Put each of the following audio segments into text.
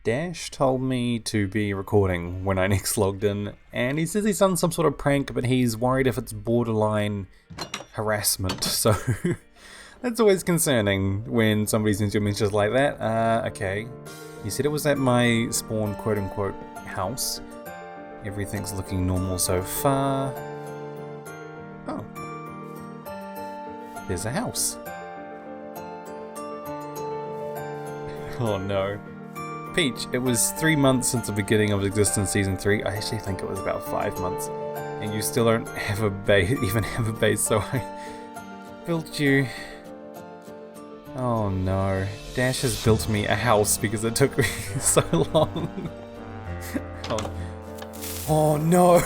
Dash told me to be recording when I next logged in, and he says he's done some sort of prank, but he's worried if it's borderline harassment, so that's always concerning when somebody sends you messages like that. Okay. You said it was at my spawn quote-unquote house. Everything's looking normal so far. Oh. There's a house. Oh no. Peach, it was 3 months since the beginning of Existence Season 3. I actually think it was about 5 months. And you still don't have a base, even have a base, so I built you. Oh no. Dash has built me a house because it took me so long. Oh no!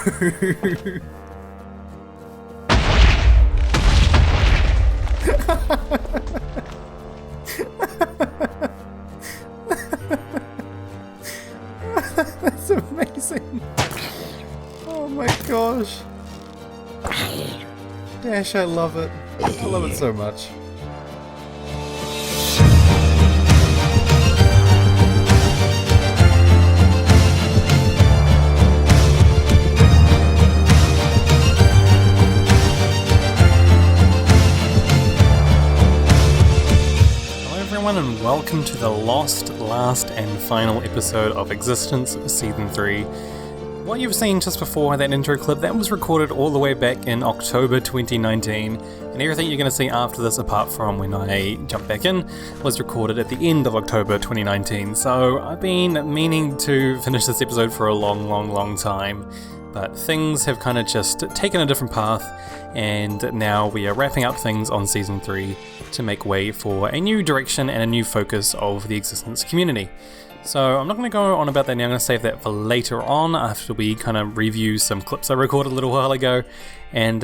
That's amazing. Oh my gosh. Dash, I love it. I love it so much. And welcome to the lost, last and final episode of Existence Season 3. What you've seen just before that intro clip, that was recorded all the way back in October 2019, and everything you're going to see after this, apart from when I jump back in, was recorded at the end of October 2019. So I've been meaning to finish this episode for a long time, but things have kind of just taken a different path, and now we are wrapping up things on Season 3 to make way for a new direction and a new focus of the Existence community. So I'm not going to go on about that now, I'm going to save that for later on after we kind of review some clips I recorded a little while ago. And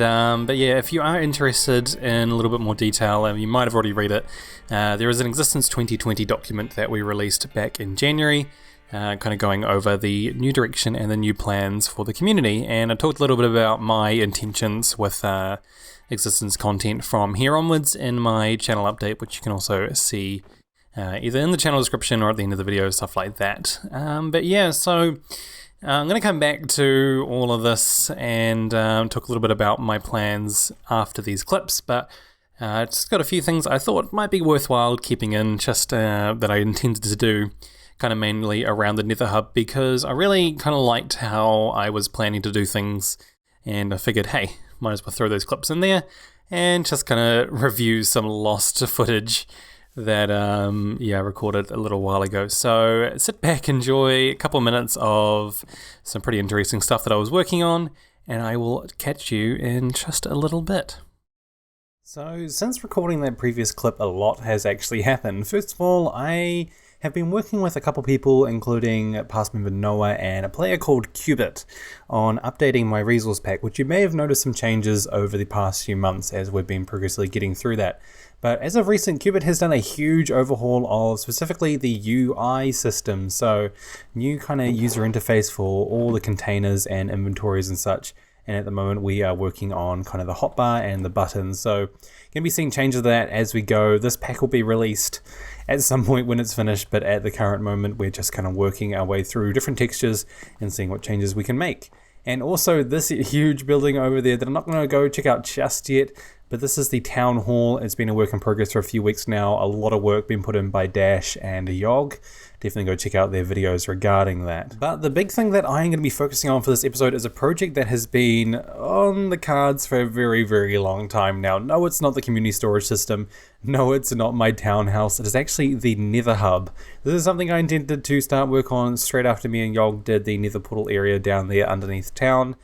but yeah, if you are interested in a little bit more detail, and you might have already read it, there is an Existence 2020 document that we released back in January, kind of going over the new direction and the new plans for the community. And I talked a little bit about my intentions with Existence content from here onwards in my channel update, which you can also see either in the channel description or at the end of the video, stuff like that. But yeah, so I'm going to come back to all of this and talk a little bit about my plans after these clips, but I just got a few things I thought might be worthwhile keeping in, just that I intended to do, kind of mainly around the Nether Hub, because I really kind of liked how I was planning to do things, and I figured, hey, might as well throw those clips in there and just kind of review some lost footage that I recorded a little while ago. So sit back, enjoy a couple of minutes of some pretty interesting stuff that I was working on, and I will catch you in just a little bit. So since recording that previous clip, a lot has actually happened. First of all, I have been working with a couple people, including past member Noah and a player called Cubed, on updating my resource pack, which you may have noticed some changes over the past few months as we've been progressively getting through that. But as of recent, Cubed has done a huge overhaul of specifically the UI system, so new kind of user interface for all the containers and inventories and such. And at the moment we are working on kind of the hotbar and the buttons, so you're going to be seeing changes of that as we go. This pack will be released at some point when it's finished, but at the current moment we're just kind of working our way through different textures and seeing what changes we can make. And also this huge building over there that I'm not going to go check out just yet, but this is the town hall. It's been a work in progress for a few weeks now. A lot of work being put in by Dash and Yog. Definitely go check out their videos regarding that. But the big thing that I'm going to be focusing on for this episode is a project that has been on the cards for a very long time now. No, it's not the community storage system. No, it's not my townhouse. It is actually the Nether Hub. This is something I intended to start work on straight after me and Yog did the Nether Portal area down there underneath town.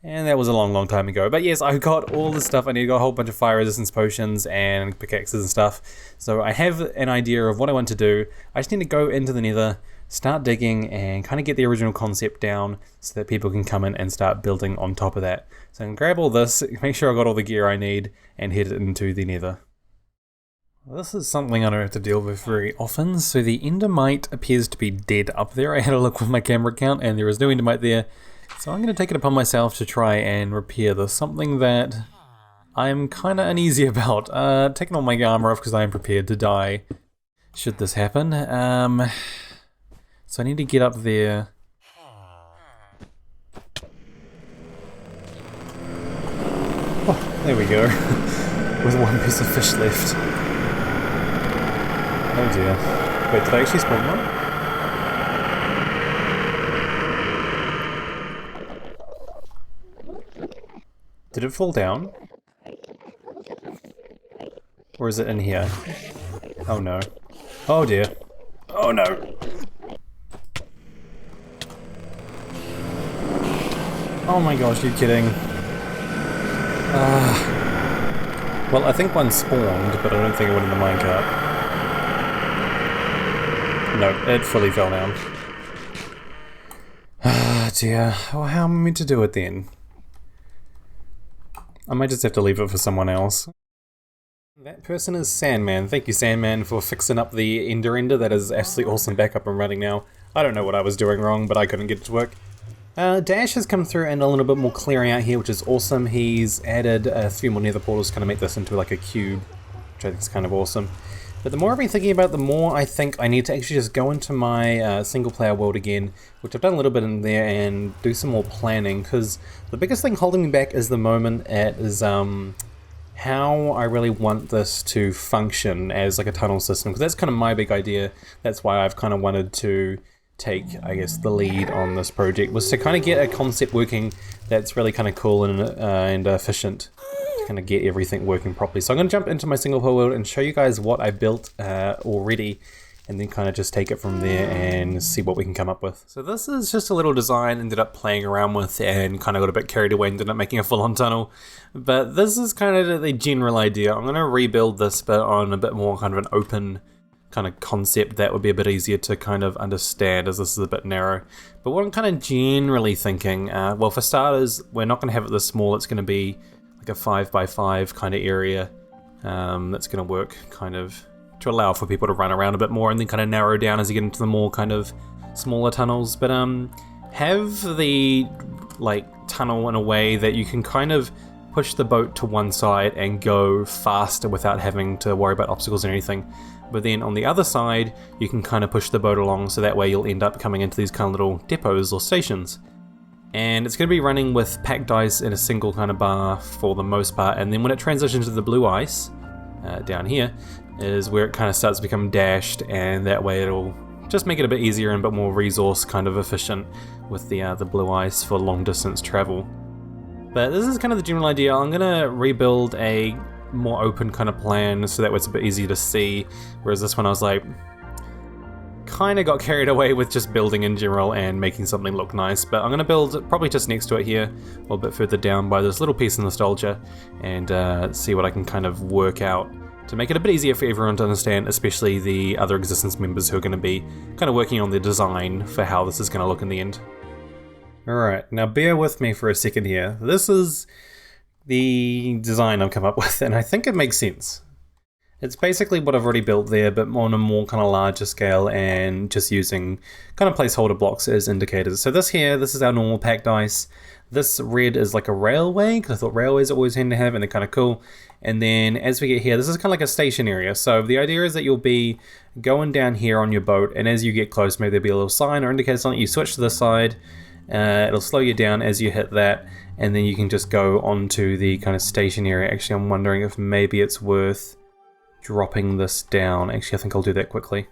And that was a long time ago. But yes, I got all the stuff I need. I got a whole bunch of fire resistance potions and pickaxes and stuff. So I have an idea of what I want to do. I just need to go into the Nether, start digging, and kind of get the original concept down so that people can come in and start building on top of that. So I'm going to grab all this, make sure I got all the gear I need, and head into the Nether. Well, this is something I don't have to deal with very often. So the Endermite appears to be dead up there. I had a look with my camera count and there is no Endermite there. So I'm going to take it upon myself to try and repair this, something that I'm kind of uneasy about. Taking all my armor off because I am prepared to die should this happen. So I need to get up there. Oh, there we go. With one piece of fish left. Oh dear. Wait, did I actually spawn one? Did it fall down? Or is it in here? Oh no. Oh dear. Oh no! Oh my gosh, you're kidding. Well, I think one spawned, but I don't think it went in the minecart. No, it fully fell down. Ah dear. Well, how am I meant to do it then? I might just have to leave it for someone else. That person is Sandman. Thank you, Sandman, for fixing up the ender. That is absolutely awesome. Back up and running now. I don't know what I was doing wrong, but I couldn't get it to work. Dash has come through and a little bit more clearing out here, which is awesome. He's added a few more nether portals to kind of make this into like a cube, which I think is kind of awesome. But the more I've been thinking about, the more I think I need to actually just go into my single player world again, which I've done a little bit in there, and do some more planning, because the biggest thing holding me back is the moment is how I really want this to function as like a tunnel system, because that's kind of my big idea. That's why I've kind of wanted to take, I guess, the lead on this project, was to kind of get a concept working that's really kind of cool and efficient, to kind of get everything working properly. So I'm going to jump into my single player world and show you guys what I built already, and then kind of just take it from there and see what we can come up with. So this is just a little design I ended up playing around with and kind of got a bit carried away and ended up making a full-on tunnel. But this is kind of the general idea. I'm going to rebuild this but on a bit more kind of an open kind of concept that would be a bit easier to kind of understand, as this is a bit narrow. But what I'm kind of generally thinking, well, for starters, we're not going to have it this small. It's going to be like a 5x5 kind of area that's going to work kind of to allow for people to run around a bit more, and then kind of narrow down as you get into the more kind of smaller tunnels. But have the like tunnel in a way that you can kind of push the boat to one side and go faster without having to worry about obstacles or anything. But then on the other side, you can kind of push the boat along, so that way you'll end up coming into these kind of little depots or stations. And it's going to be running with packed ice in a single kind of bar for the most part, and then when it transitions to the blue ice, down here, is where it kind of starts to become dashed, and that way it'll just make it a bit easier and a bit more resource kind of efficient with the blue ice for long distance travel. But this is kind of the general idea. I'm going to rebuild a more open kind of plan so that way it's a bit easier to see, whereas this one I was like, kind of got carried away with just building in general and making something look nice. But I'm going to build probably just next to it here, or a bit further down by this little piece of nostalgia, and see what I can kind of work out to make it a bit easier for everyone to understand, especially the other Existence members who are going to be kind of working on the design for how this is going to look in the end. Alright, now bear with me for a second here. This is the design I've come up with, and I think it makes sense. It's basically what I've already built there, but on a more kind of larger scale, and just using kind of placeholder blocks as indicators. So this here, this is our normal packed ice. This red is like a railway, because I thought railways are always handy to have, and they're kind of cool. And then as we get here, this is kind of like a station area. So the idea is that you'll be going down here on your boat, and as you get close, maybe there'll be a little sign or indicator something. You switch to this side, it'll slow you down as you hit that, and then you can just go onto the kind of station area. Actually, I'm wondering if maybe it's worth dropping this down. Actually, I think I'll do that quickly.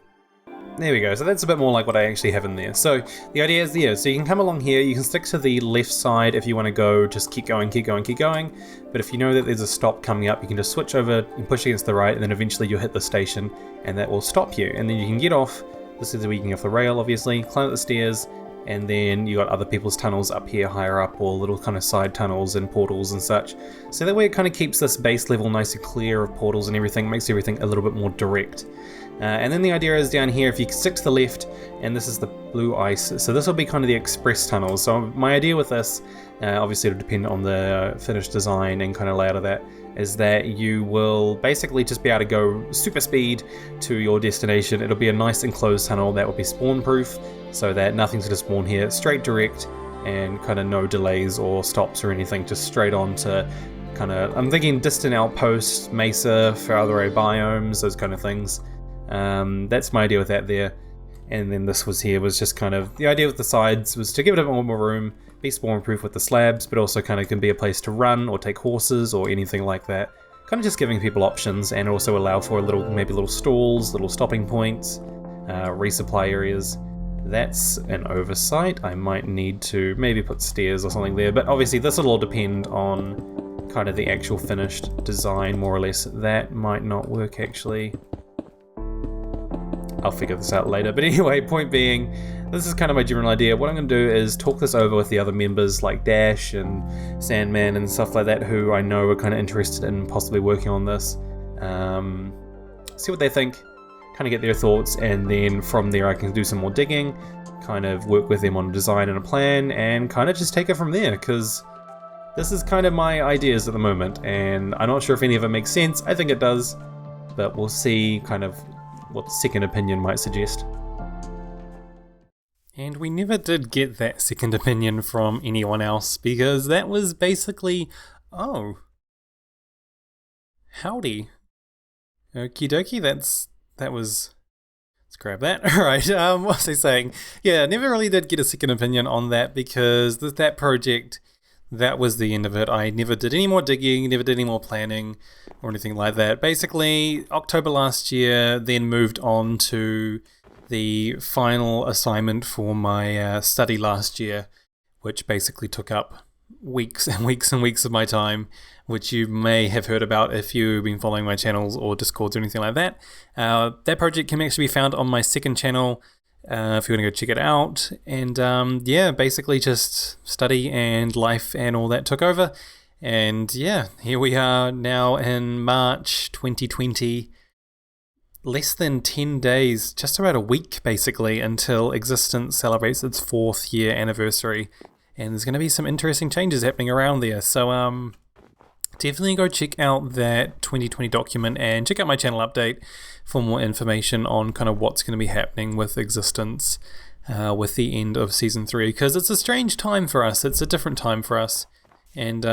There we go, so that's a bit more like what I actually have in there. So the idea is, yeah, so you can come along here, you can stick to the left side if you want to go, just keep going, keep going, keep going. But if you know that there's a stop coming up, you can just switch over and push against the right, and then eventually you'll hit the station, and that will stop you. And then you can get off, this is where you can get off the rail, obviously, climb up the stairs, and then you got other people's tunnels up here higher up, or little kind of side tunnels and portals and such. So that way it kind of keeps this base level nice and clear of portals and everything, makes everything a little bit more direct. And then the idea is down here, if you stick to the left, and this is the blue ice, so this will be kind of the express tunnels. So my idea with this, obviously it'll depend on the finished design and kind of layout of that, is that you will basically just be able to go super speed to your destination. It'll be a nice enclosed tunnel that will be spawn proof, so that nothing's going to spawn here, straight direct, and kind of no delays or stops or anything, just straight on to kind of, I'm thinking distant outposts, mesa, further away biomes, those kind of things. That's my idea with that there. and then this was just kind of, the idea with the sides was to give it a bit more room, be spawn proof with the slabs, but also kind of can be a place to run or take horses or anything like that. Kind of just giving people options, and also allow for maybe little stalls, little stopping points, resupply areas. That's an oversight. I might need to maybe put stairs or something there, but obviously this will all depend on kind of the actual finished design, more or less. That might not work actually. I'll figure this out later, but anyway, point being, this is kind of my general idea. What I'm going to do is talk this over with the other members like Dash and Sandman and stuff like that, who I know are kind of interested in possibly working on this. See what they think, kind of get their thoughts, and then from there I can do some more digging, kind of work with them on a design and a plan, and kind of just take it from there, because this is kind of my ideas at the moment, and I'm not sure if any of it makes sense. I think it does, but we'll see kind of what second opinion might suggest. And we never did get that second opinion from anyone else, because that was basically, oh, howdy. Okie dokie, let's grab that. Alright, what was I saying? Yeah, never really did get a second opinion on that, because that project, that was the end of it. I never did any more digging, never did any more planning or anything like that. Basically, October last year, then moved on to the final assignment for my study last year, which basically took up weeks and weeks and weeks of my time, which you may have heard about if you've been following my channels or Discords or anything like that. That project can actually be found on my second channel, if you want to go check it out. And yeah, basically just study and life and all that took over. And yeah, here we are now in March 2020. Less than 10 days, just about a week basically, until Existence celebrates its 4th year anniversary. And there's going to be some interesting changes happening around there. So definitely go check out that 2020 document and check out my channel update for more information on kind of what's going to be happening with Existence with the end of Season 3. Because it's a strange time for us. It's a different time for us. And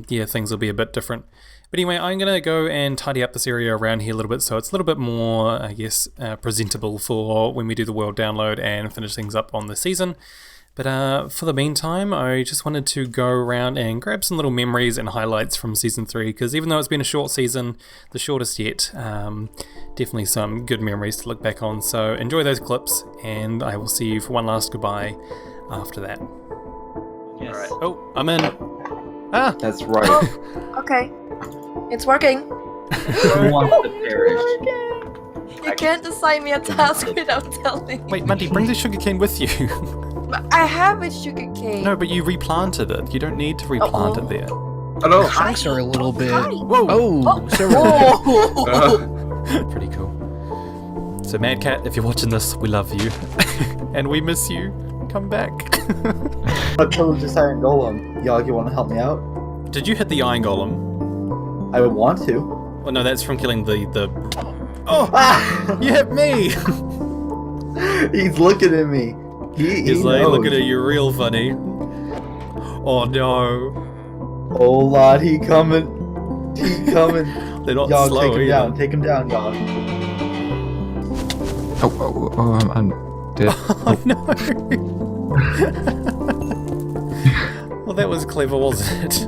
yeah, things will be a bit different. But anyway, I'm going to go and tidy up this area around here a little bit, so it's a little bit more, I guess, presentable for when we do the world download and finish things up on the season. But for the meantime, I just wanted to go around and grab some little memories and highlights from Season 3, because even though it's been a short season, the shortest yet, definitely some good memories to look back on. So enjoy those clips, and I will see you for one last goodbye after that. Yes. Alright. Oh, I'm in. Ah! That's right. Oh, okay. It's working. Who wants to perish? You can't assign me a task without telling me. Wait, Mandy, bring the sugarcane with you. I have a sugarcane. No, but you replanted it. You don't need to replant it there. Hello. Trunks are a little bit. Whoa! Oh, so Pretty cool. So, Mad Cat, if you're watching this, we love you. And we miss you. Come back. I killed this iron golem. Y'all, you want to help me out? Did you hit the iron golem? I would want to. Well, no, that's from killing the... Oh! Ah! You hit me! He's looking at me. He's like, knows. looking at you real funny. Oh no. Oh lord, he coming. He coming. They're not Y'all, slow take him either. down. Take him down, y'all. I'm dead. Oh no. Well, that was clever, wasn't it?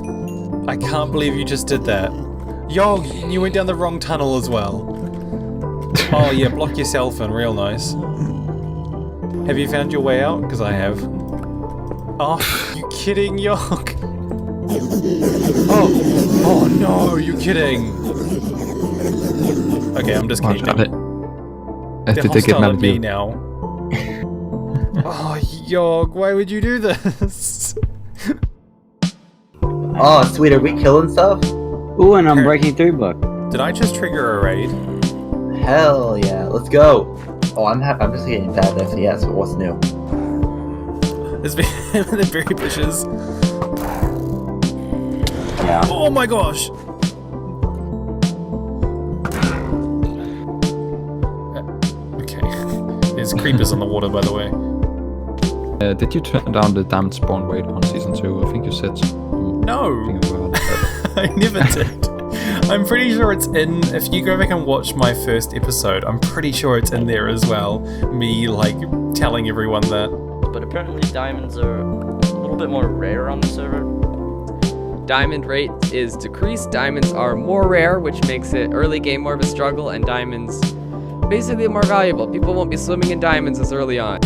I can't believe you just did that. Yo, you went down the wrong tunnel as well. Oh yeah, block yourself in, real nice. Have you found your way out? Because I have. Oh, you kidding, Yok? Oh no, you kidding? Okay, I'm just kidding. They're hostile at me now. Oh, Yok, why would you do this? Oh, sweet, are we killing stuff? Ooh, and I'm breaking 3 book. Did I just trigger a raid? Hell yeah, let's go. Oh, I'm just getting bad FPS, but what's new? The berry bushes. Yeah. Oh my gosh! Okay. There's creepers on the water, by the way. Did you turn down the damned spawn rate on Season 2? I think you said No! something about that. I never did. I'm pretty sure it's in, if you go back and watch my first episode, I'm pretty sure it's in there as well. Me, like, telling everyone that. But apparently diamonds are a little bit more rare on the server. Diamond rate is decreased. Diamonds are more rare, which makes it early game more of a struggle, and diamonds basically more valuable. People won't be swimming in diamonds as early on.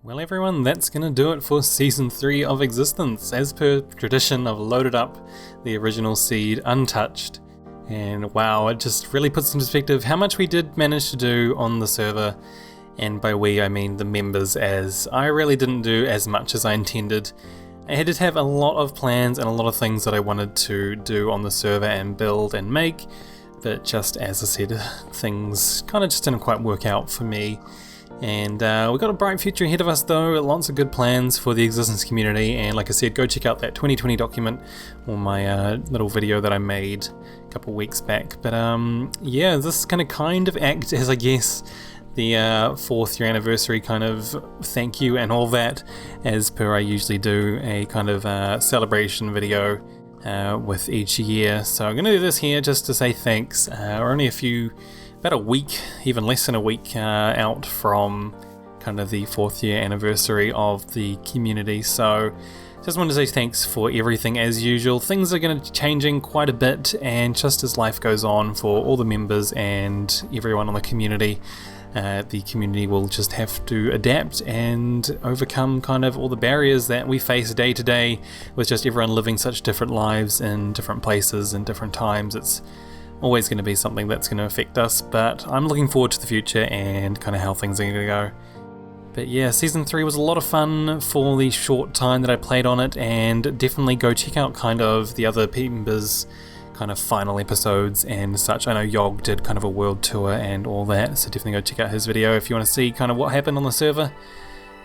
Well everyone, that's going to do it for Season 3 of Existence. As per tradition, I've loaded up the original seed untouched, and wow, it just really puts in perspective how much we did manage to do on the server, and by we I mean the members, as I really didn't do as much as I intended. I had to have a lot of plans and a lot of things that I wanted to do on the server and build and make, but just as I said, things kind of just didn't quite work out for me. And we've got a bright future ahead of us though, lots of good plans for the Existence community, and like I said, go check out that 2020 document or my little video that I made a couple weeks back. But yeah, this is going to kind of act as, I guess, the 4th year anniversary kind of thank you and all that, as per I usually do a kind of celebration video with each year. So I'm going to do this here just to say thanks. We're only about a week, even less than a week out from kind of the 4th year anniversary of the community, so just wanted to say thanks for everything as usual. Things are going to be changing quite a bit, and just as life goes on for all the members and everyone on the community will just have to adapt and overcome kind of all the barriers that we face day to day with just everyone living such different lives in different places and different times. It's always going to be something that's going to affect us, but I'm looking forward to the future and kind of how things are going to go. But yeah, Season 3 was a lot of fun for the short time that I played on it, and definitely go check out kind of the other members' kind of final episodes and such. I know Yog did kind of a world tour and all that, so definitely go check out his video if you want to see kind of what happened on the server.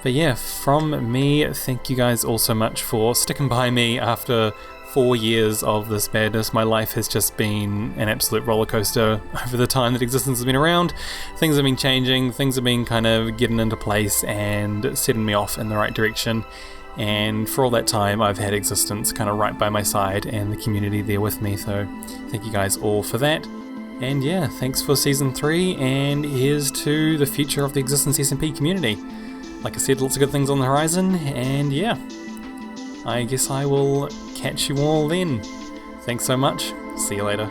But yeah, from me, thank you guys all so much for sticking by me after 4 years of this madness. My life has just been an absolute roller coaster over the time that Existence has been around. Things have been changing, things have been kind of getting into place and setting me off in the right direction. And for all that time, I've had Existence kind of right by my side and the community there with me. So thank you guys all for that. And yeah, thanks for Season 3, and here's to the future of the Existence SMP community. Like I said, lots of good things on the horizon, and yeah, I guess I will catch you all then. Thanks so much. See you later.